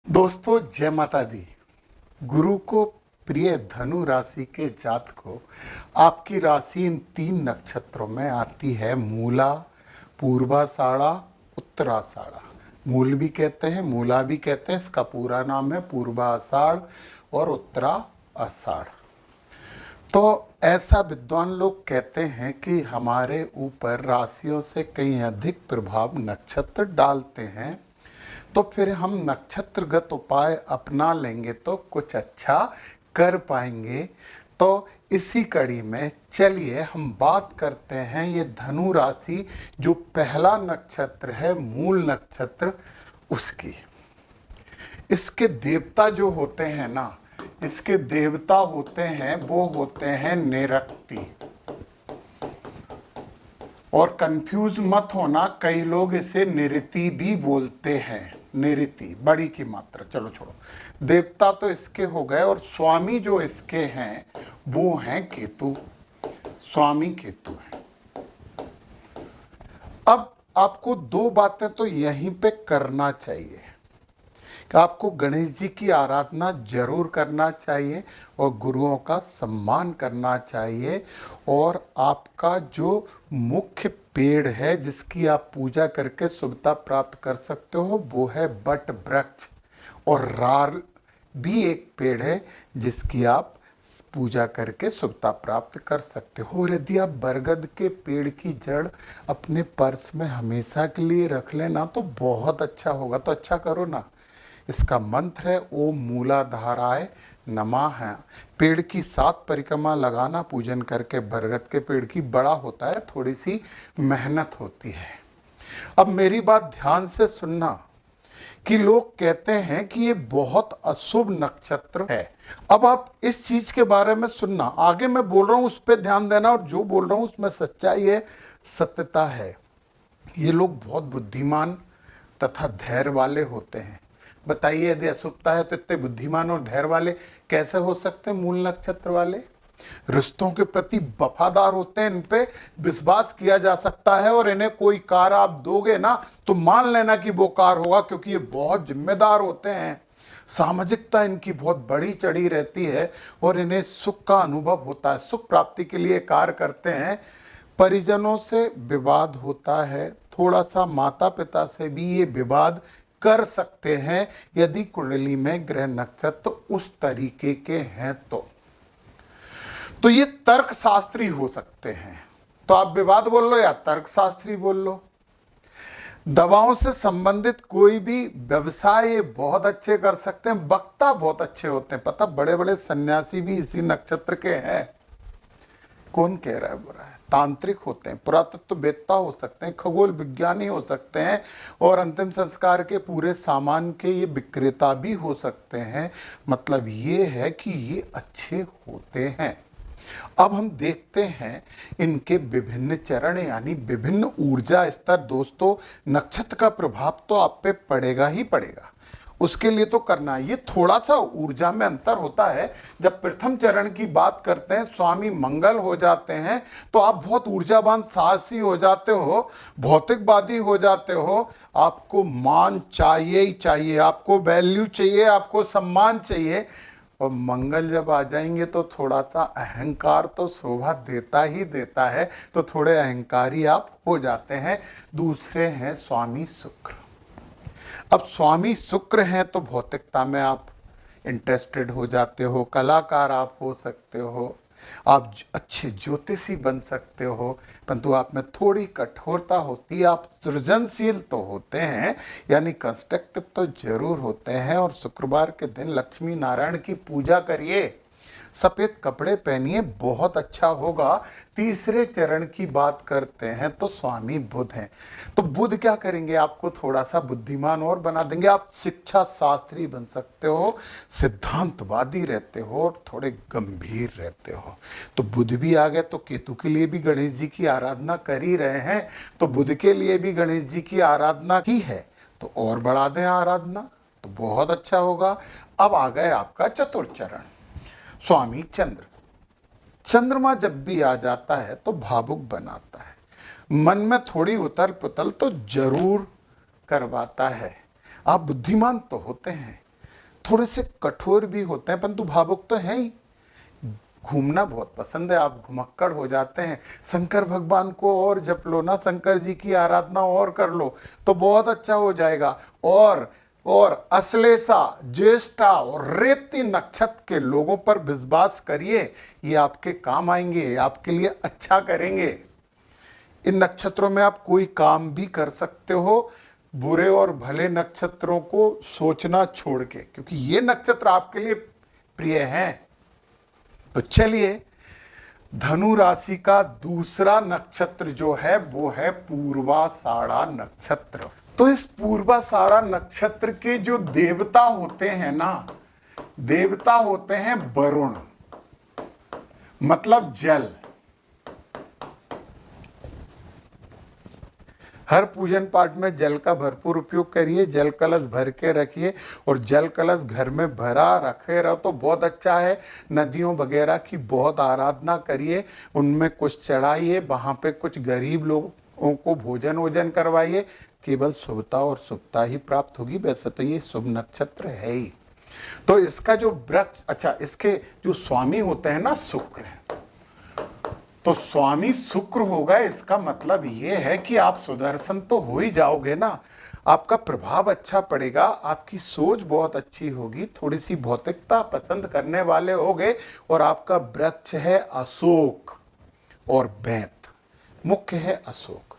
दोस्तों जय माता दी। गुरु को प्रिय धनु राशि के जात को आपकी राशि इन 3 नक्षत्रों में आती है। मूला, पूर्वाषाढ़ा, उत्तराषाढ़ा। मूल भी कहते हैं, मूला भी कहते हैं। इसका पूरा नाम है पूर्वाषाढ़ और उत्तराषाढ़। तो ऐसा विद्वान लोग कहते हैं कि हमारे ऊपर राशियों से कहीं अधिक प्रभाव नक्षत्र डालते हैं, तो फिर हम नक्षत्रगत उपाय अपना लेंगे तो कुछ अच्छा कर पाएंगे। तो इसी कड़ी में चलिए हम बात करते हैं ये धनु राशि जो पहला नक्षत्र है, मूल नक्षत्र, उसकी। इसके देवता जो होते हैं ना, इसके देवता होते हैं, वो होते हैं निरक्ति। और कंफ्यूज मत होना, कई लोग इसे निरति भी बोलते हैं। निरति बड़ी की मात्रा, चलो छोड़ो। देवता तो इसके हो गए, और स्वामी जो इसके हैं वो हैं केतु। स्वामी केतु है। अब आपको दो बातें तो यहीं पे करना चाहिए कि आपको गणेश जी की आराधना जरूर करना चाहिए और गुरुओं का सम्मान करना चाहिए। और आपका जो मुख्य पेड़ है जिसकी आप पूजा करके शुभता प्राप्त कर सकते हो वो है बट वृक्ष। और राल भी एक पेड़ है जिसकी आप पूजा करके शुभता प्राप्त कर सकते हो। और यदि आप बरगद के पेड़ की जड़ अपने पर्स में हमेशा के लिए रख लेना तो बहुत अच्छा होगा। तो अच्छा करो ना। इसका मंत्र है ओम मूलाधाराय नमः है। पेड़ की 7 परिक्रमा लगाना पूजन करके। बरगद के पेड़ की बड़ा होता है, थोड़ी सी मेहनत होती है। अब मेरी बात ध्यान से सुनना कि लोग कहते हैं कि ये बहुत अशुभ नक्षत्र है। अब आप इस चीज के बारे में सुनना, आगे मैं बोल रहा हूं उस पर ध्यान देना, और जो बोल रहा हूं उसमें सच्चाई है, सत्यता है। ये लोग बहुत बुद्धिमान तथा धैर्य वाले होते हैं। बताइए, यदि अशुभता है तो इतने बुद्धिमान और धैर्य वाले कैसे हो सकते हैं? मूल नक्षत्र वाले रिश्तों के प्रति वफादार होते हैं, इन पे विश्वास किया जा सकता है। और इन्हें कोई कार्य आप दोगे ना तो मान लेना कि वो कार्य होगा, क्योंकि ये बहुत जिम्मेदार होते हैं। सामाजिकता इनकी बहुत बड़ी चढ़ी रहती है और इन्हें सुख का अनुभव होता है। सुख प्राप्ति के लिए कार्य करते हैं। परिजनों से विवाद होता है, थोड़ा सा माता पिता से भी ये विवाद कर सकते हैं यदि कुंडली में ग्रह नक्षत्र उस तरीके के हैं तो ये तर्क शास्त्री हो सकते हैं। तो आप विवाद बोल लो या तर्क शास्त्री बोल लो। दवाओं से संबंधित कोई भी व्यवसाय ये बहुत अच्छे कर सकते हैं। वक्ता बहुत अच्छे होते हैं। पता, बड़े बड़े सन्यासी भी इसी नक्षत्र के हैं। कौन कह रहा है बुरा है? तांत्रिक होते हैं, पुरातत्व वेत्ता हो सकते हैं, खगोल विज्ञानी हो सकते हैं, और अंतिम संस्कार के पूरे सामान के ये विक्रेता भी हो सकते हैं। मतलब ये है कि ये अच्छे होते हैं। अब हम देखते हैं इनके विभिन्न चरण यानी विभिन्न ऊर्जा स्तर। दोस्तों, नक्षत्र का प्रभाव तो आप पे पड़ेगा ही पड़ेगा, उसके लिए तो करना। ये थोड़ा सा ऊर्जा में अंतर होता है। जब प्रथम चरण की बात करते हैं, स्वामी मंगल हो जाते हैं, तो आप बहुत ऊर्जावान, साहसी हो जाते हो, भौतिकवादी हो जाते हो। आपको मान चाहिए ही चाहिए, आपको वैल्यू चाहिए, आपको सम्मान चाहिए। और मंगल जब आ जाएंगे तो थोड़ा सा अहंकार तो शोभा देता ही देता है, तो थोड़े अहंकारी आप हो जाते हैं। दूसरे हैं स्वामी शुक्र। अब स्वामी शुक्र हैं तो भौतिकता में आप इंटरेस्टेड हो जाते हो, कलाकार आप हो सकते हो, आप अच्छे ज्योतिषी बन सकते हो, परंतु आप में थोड़ी कठोरता होती है। आप सृजनशील तो होते हैं, यानी कंस्ट्रक्टिव तो जरूर होते हैं। और शुक्रवार के दिन लक्ष्मी नारायण की पूजा करिए, सफ़ेद कपड़े पहनिए, बहुत अच्छा होगा। तीसरे चरण की बात करते हैं तो स्वामी बुध हैं। तो बुध क्या करेंगे? आपको थोड़ा सा बुद्धिमान और बना देंगे। आप शिक्षा शास्त्री बन सकते हो, सिद्धांतवादी रहते हो और थोड़े गंभीर रहते हो। तो बुध भी आ गए, तो केतु के लिए भी गणेश जी की आराधना कर ही रहे हैं, तो बुध के लिए भी गणेश जी की आराधना की है, तो और बढ़ा दें आराधना तो बहुत अच्छा होगा। अब आ गए आपका चतुर्थ चरण, स्वामी चंद्र। चंद्रमा जब भी आ जाता है तो भावुक बनाता है, मन में थोड़ी उथल पुथल तो जरूर करवाता है। आप बुद्धिमान तो होते हैं, थोड़े से कठोर भी होते हैं, परंतु भावुक तो हैं ही। घूमना बहुत पसंद है, आप घुमक्कड़ हो जाते हैं। शंकर भगवान को और जप लो ना, शंकर जी की आराधना और कर लो तो बहुत अच्छा हो जाएगा। और अश्लेषा, ज्येष्ठा और रेवती नक्षत्र के लोगों पर विश्वास करिए, ये आपके काम आएंगे, आपके लिए अच्छा करेंगे। इन नक्षत्रों में आप कोई काम भी कर सकते हो, बुरे और भले नक्षत्रों को सोचना छोड़ के, क्योंकि ये नक्षत्र आपके लिए प्रिय हैं। तो चलिए, धनु राशि का दूसरा नक्षत्र जो है वो है पूर्वाषाढ़ा नक्षत्र। तो इस पूर्वाषाढ़ा नक्षत्र के जो देवता होते हैं ना, देवता होते हैं वरुण, मतलब जल। हर पूजन पाठ में जल का भरपूर उपयोग करिए, जल कलश भर के रखिए, और जल कलश घर में भरा रखे रहो तो बहुत अच्छा है। नदियों वगैरह की बहुत आराधना करिए, उनमें कुछ चढ़ाइए, वहाँ पे कुछ गरीब लोगों को भोजन वोजन करवाइए, केवल शुभता और शुभता ही प्राप्त होगी। वैसे तो ये शुभ नक्षत्र है ही। तो इसका जो वृक्ष, अच्छा, इसके जो स्वामी होते हैं ना, शुक्र है। तो स्वामी शुक्र होगा, इसका मतलब ये है कि आप सुदर्शन तो हो ही जाओगे ना, आपका प्रभाव अच्छा पड़ेगा, आपकी सोच बहुत अच्छी होगी, थोड़ी सी भौतिकता पसंद करने वाले होगे। और आपका वृक्ष है अशोक और बेंत, मुख्य है अशोक।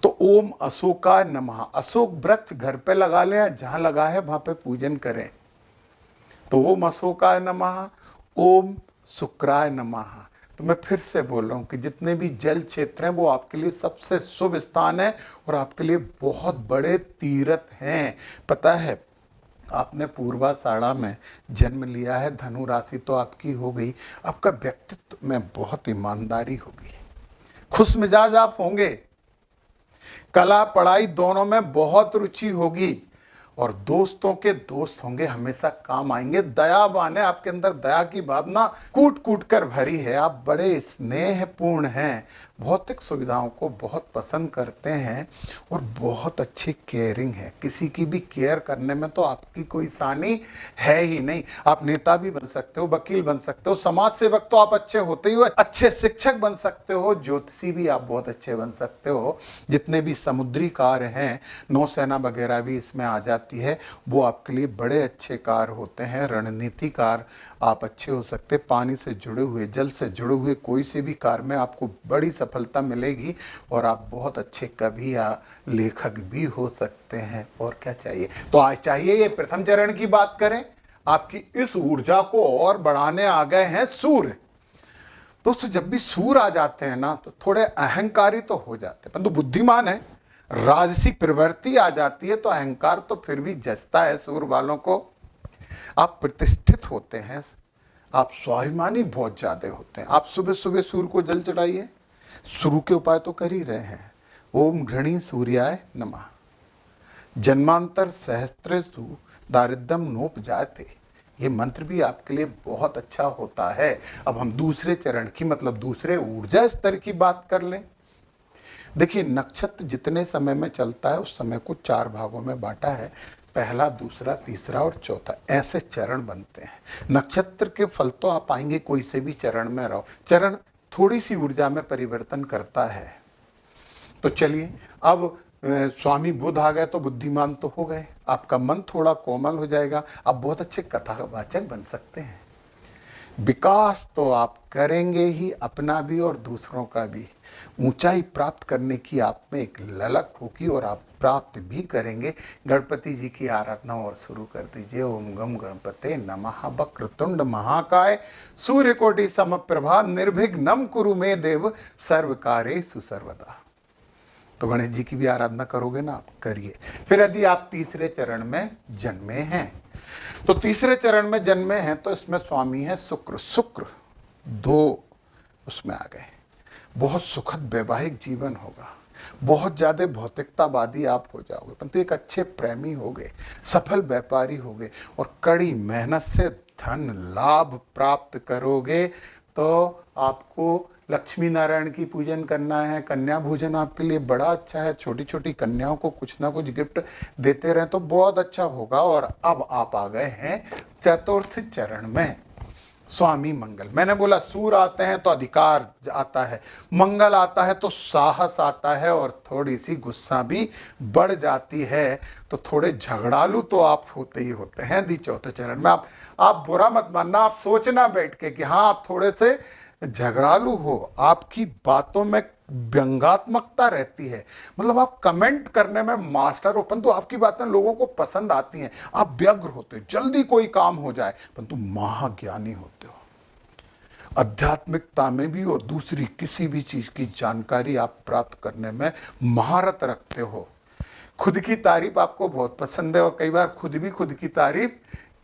तो ओम अशोकाय नमः, अशोक वृक्ष घर पे लगा लें, जहां लगा है वहां पे पूजन करें। तो ओम अशोकाय नमः, ओम शुक्राय नमः। तो मैं फिर से बोल रहा हूं कि जितने भी जल क्षेत्र हैं वो आपके लिए सबसे शुभ स्थान है और आपके लिए बहुत बड़े तीर्थ हैं। पता है, आपने पूर्वाषाढ़ा में जन्म लिया है, धनु राशि तो आपकी हो गई, आपका व्यक्तित्व में बहुत ईमानदारी होगी, खुश मिजाज आप होंगे, कला पढ़ाई दोनों में बहुत रुचि होगी, और दोस्तों के दोस्त होंगे, हमेशा काम आएंगे। दयावान है, आपके अंदर दया की भावना कूट कूट कर भरी है, आप बड़े स्नेहपूर्ण हैं, भौतिक सुविधाओं को बहुत पसंद करते हैं और बहुत अच्छी केयरिंग है। किसी की भी केयर करने में तो आपकी कोई सानी है ही नहीं। आप नेता भी बन सकते हो, वकील बन सकते हो, समाज सेवक तो आप अच्छे होते ही हो, अच्छे शिक्षक बन सकते हो, ज्योतिषी भी आप बहुत अच्छे बन सकते हो। जितने भी समुद्री कार्य हैं, नौसेना वगैरह भी इसमें आ जाती है, वो आपके लिए बड़े अच्छे कार्य होते हैं। रणनीतिकार आप अच्छे हो सकते, पानी से जुड़े हुए, जल से जुड़े हुए कोई से भी कार्य में आपको बड़ी सफलता मिलेगी, और आप बहुत अच्छे कवि या लेखक भी हो सकते हैं। और क्या चाहिए? तो आज चाहिए, ये प्रथम चरण की बात करें, आपकी इस ऊर्जा को और बढ़ाने आ गए हैं सूर्य। दोस्तों, जब भी सूर्य आ जाते हैं ना, तो थोड़े अहंकारी तो हो जाते हैं, परंतु बुद्धिमान है। राजसी प्रवृत्ति आ जाती है तो अहंकार तो फिर भी जचता है सूर्य वालों को। आप प्रतिष्ठित होते हैं, आप स्वाभिमानी बहुत ज्यादा होते हैं। आप सुबह सुबह सूर्य को जल चढ़ाइए, शुरू के उपाय तो कर ही रहे हैं। ओम घृणी सूर्याय नमः, जन्मांतर सहस्त्रेषु दारिद्र्यम नोपजायते, ये मंत्र भी आपके लिए बहुत अच्छा होता है। अब हम दूसरे चरण की, मतलब दूसरे ऊर्जा स्तर की बात कर लें। देखिए, नक्षत्र जितने समय में चलता है उस समय को 4 भागों में बांटा है, पहला, दूसरा, तीसरा और चौथा, ऐसे चरण बनते हैं। नक्षत्र के फल तो आप पाएंगे कोई से भी चरण में रहो, चरण थोड़ी सी ऊर्जा में परिवर्तन करता है। तो चलिए, अब स्वामी बुध आ गए तो बुद्धिमान तो हो गए, आपका मन थोड़ा कोमल हो जाएगा, आप बहुत अच्छे कथावाचक बन सकते हैं। विकास तो आप करेंगे ही, अपना भी और दूसरों का भी। ऊंचाई प्राप्त करने की आप में एक ललक होगी और आप प्राप्त भी करेंगे। गणपति जी की आराधना और शुरू कर दीजिए। ओम गम गणपते नमः, वक्रतुंड महाकाय, सूर्यकोटि समप्रभा, निर्विघ्नं कुरु मे देव, सर्व कार्येषु सर्वदा। तो गणेश जी की भी आराधना करोगे ना, आप करिए। फिर यदि आप तीसरे चरण में जन्मे हैं, तो तीसरे चरण में जन्मे हैं तो इसमें स्वामी है शुक्र। शुक्र 2 उसमें आ गए, बहुत सुखद वैवाहिक जीवन होगा, बहुत ज्यादा भौतिकतावादी आप हो जाओगे, परंतु एक अच्छे प्रेमी हो गए, सफल व्यापारी हो गए, और कड़ी मेहनत से धन लाभ प्राप्त करोगे तो आपको लक्ष्मी नारायण की पूजन करना है, कन्या भोजन आपके लिए बड़ा अच्छा है, छोटी छोटी कन्याओं को कुछ ना कुछ गिफ्ट देते रहें तो बहुत अच्छा होगा। और अब आप आ गए हैं चतुर्थ चरण में, स्वामी मंगल। मैंने बोला सूर आते हैं तो अधिकार आता है, मंगल आता है तो साहस आता है, और थोड़ी सी गुस्सा भी बढ़ जाती है, तो थोड़े झगड़ालू तो आप होते ही होते हैं दी चौथे चरण में। आप बुरा मत मानना, आप सोचना बैठ के कि हाँ आप थोड़े से झगड़ालू हो, आपकी बातों में व्यंगात्मकता रहती है, मतलब आप कमेंट करने में मास्टर हो, परंतु आपकी बातें लोगों को पसंद आती हैं। आप व्यग्र होते हो, जल्दी कोई काम हो जाए, परंतु महाज्ञानी होते हो, आध्यात्मिकता में भी और दूसरी किसी भी चीज की जानकारी आप प्राप्त करने में महारत रखते हो। खुद की तारीफ आपको बहुत पसंद है और कई बार खुद भी खुद की तारीफ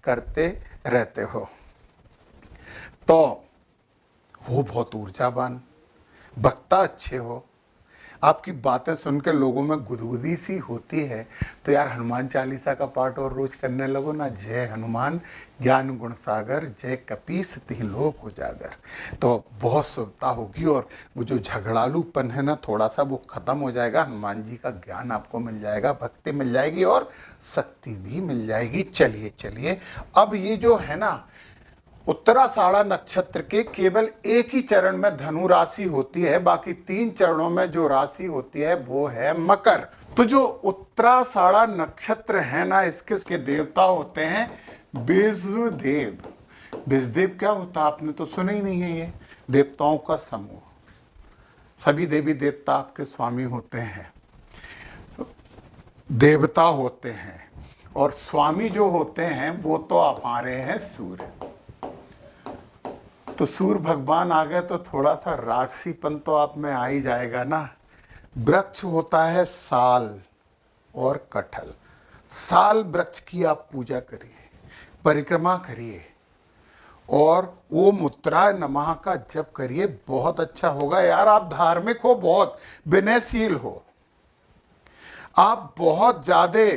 करते रहते हो। तो हो बहुत ऊर्जावान, वक्ता अच्छे हो, आपकी बातें सुनकर लोगों में गुदगुदी सी होती है, तो यार हनुमान चालीसा का पाठ और रोज करने लगो ना। जय हनुमान ज्ञान गुण सागर, जय कपीस तिहि लोक उजागर। तो बहुत शुभता होगी और वो जो झगड़ालूपन है ना, थोड़ा सा वो खत्म हो जाएगा। हनुमान जी का ज्ञान आपको मिल जाएगा, भक्ति मिल जाएगी और शक्ति भी मिल जाएगी। चलिए चलिए, अब ये जो है ना, उत्तराषाढ़ा नक्षत्र के केवल एक ही चरण में धनु राशि होती है, बाकी 3 चरणों में जो राशि होती है वो है मकर। तो जो उत्तराषाढ़ा नक्षत्र है ना, इसके देवता होते हैं विष्णुदेव। विष्णुदेव क्या होता है आपने तो सुना ही नहीं है, ये देवताओं का समूह। सभी देवी देवता आपके स्वामी होते हैं, देवता होते हैं, और स्वामी जो होते हैं वो तो हमारे हैं सूर्य। तो सूर्य भगवान आ गए तो थोड़ा सा राशिपन तो आप में आ ही जाएगा ना। वृक्ष होता है साल और कटहल। साल वृक्ष की आप पूजा करिए, परिक्रमा करिए और ओम उत्तराय नमः का जप करिए, बहुत अच्छा होगा। यार आप धार्मिक हो, बहुत विनयशील हो, आप बहुत ज्यादा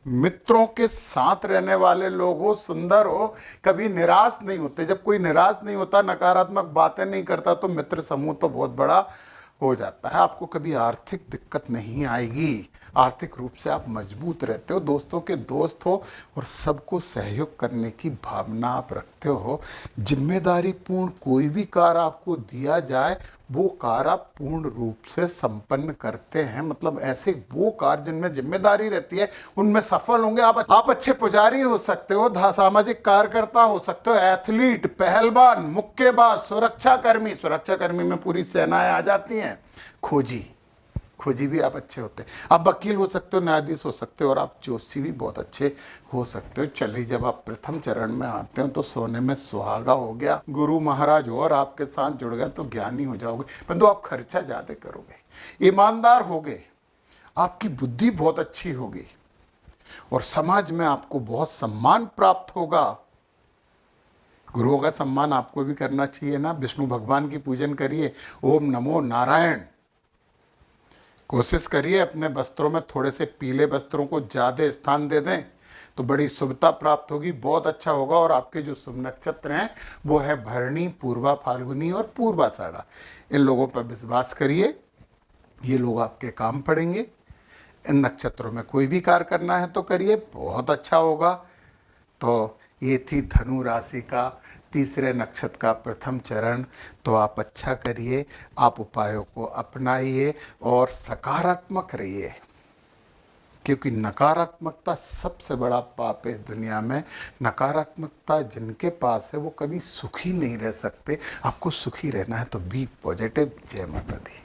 मित्रों के साथ रहने वाले लोग हो, सुंदर हो, कभी निराश नहीं होते। जब कोई निराश नहीं होता, नकारात्मक बातें नहीं करता, तो मित्र समूह तो बहुत बड़ा हो जाता है। आपको कभी आर्थिक दिक्कत नहीं आएगी, आर्थिक रूप से आप मजबूत रहते हो, दोस्तों के दोस्त हो और सबको सहयोग करने की भावना आप रखते हो। जिम्मेदारी पूर्ण कोई भी कार्य आपको दिया जाए, वो कार्य आप पूर्ण रूप से संपन्न करते हैं। मतलब ऐसे वो कार्य जिनमें जिम्मेदारी रहती है उनमें सफल होंगे। आप अच्छे पुजारी हो सकते हो, सामाजिक कार्यकर्ता हो सकते हो, एथलीट, पहलवान, मुक्केबाज, सुरक्षाकर्मी में पूरी सेनाएं आ जाती हैं, खोजी भी आप अच्छे होते हैं। आप वकील हो सकते हो, न्यायाधीश हो सकते हो, और आप जोशी भी बहुत अच्छे हो सकते हो। चलिए, जब आप प्रथम चरण में आते हो तो सोने में सुहागा हो गया, गुरु महाराज हो और आपके साथ जुड़ गए तो ज्ञानी हो जाओगे, परंतु आप खर्चा ज्यादा करोगे, ईमानदार होगे, आपकी बुद्धि बहुत अच्छी होगी और समाज में आपको बहुत सम्मान प्राप्त होगा। गुरुओं का सम्मान आपको भी करना चाहिए ना। विष्णु भगवान की पूजन करिए, ओम नमो नारायण। कोशिश करिए अपने वस्त्रों में थोड़े से पीले वस्त्रों को ज़्यादा स्थान दे दें तो बड़ी शुभता प्राप्त होगी, बहुत अच्छा होगा। और आपके जो शुभ नक्षत्र हैं वो है भरणी, पूर्वा फाल्गुनी और पूर्वाषाढ़ा। इन लोगों पर विश्वास करिए, ये लोग आपके काम पड़ेंगे। इन नक्षत्रों में कोई भी कार्य करना है तो करिए, बहुत अच्छा होगा। तो ये थी धनु राशि का तीसरे नक्षत्र का प्रथम चरण। तो आप अच्छा करिए, आप उपायों को अपनाइए और सकारात्मक रहिए, क्योंकि नकारात्मकता सबसे बड़ा पाप है इस दुनिया में। नकारात्मकता जिनके पास है वो कभी सुखी नहीं रह सकते। आपको सुखी रहना है तो बी पॉजिटिव। जय माता दी।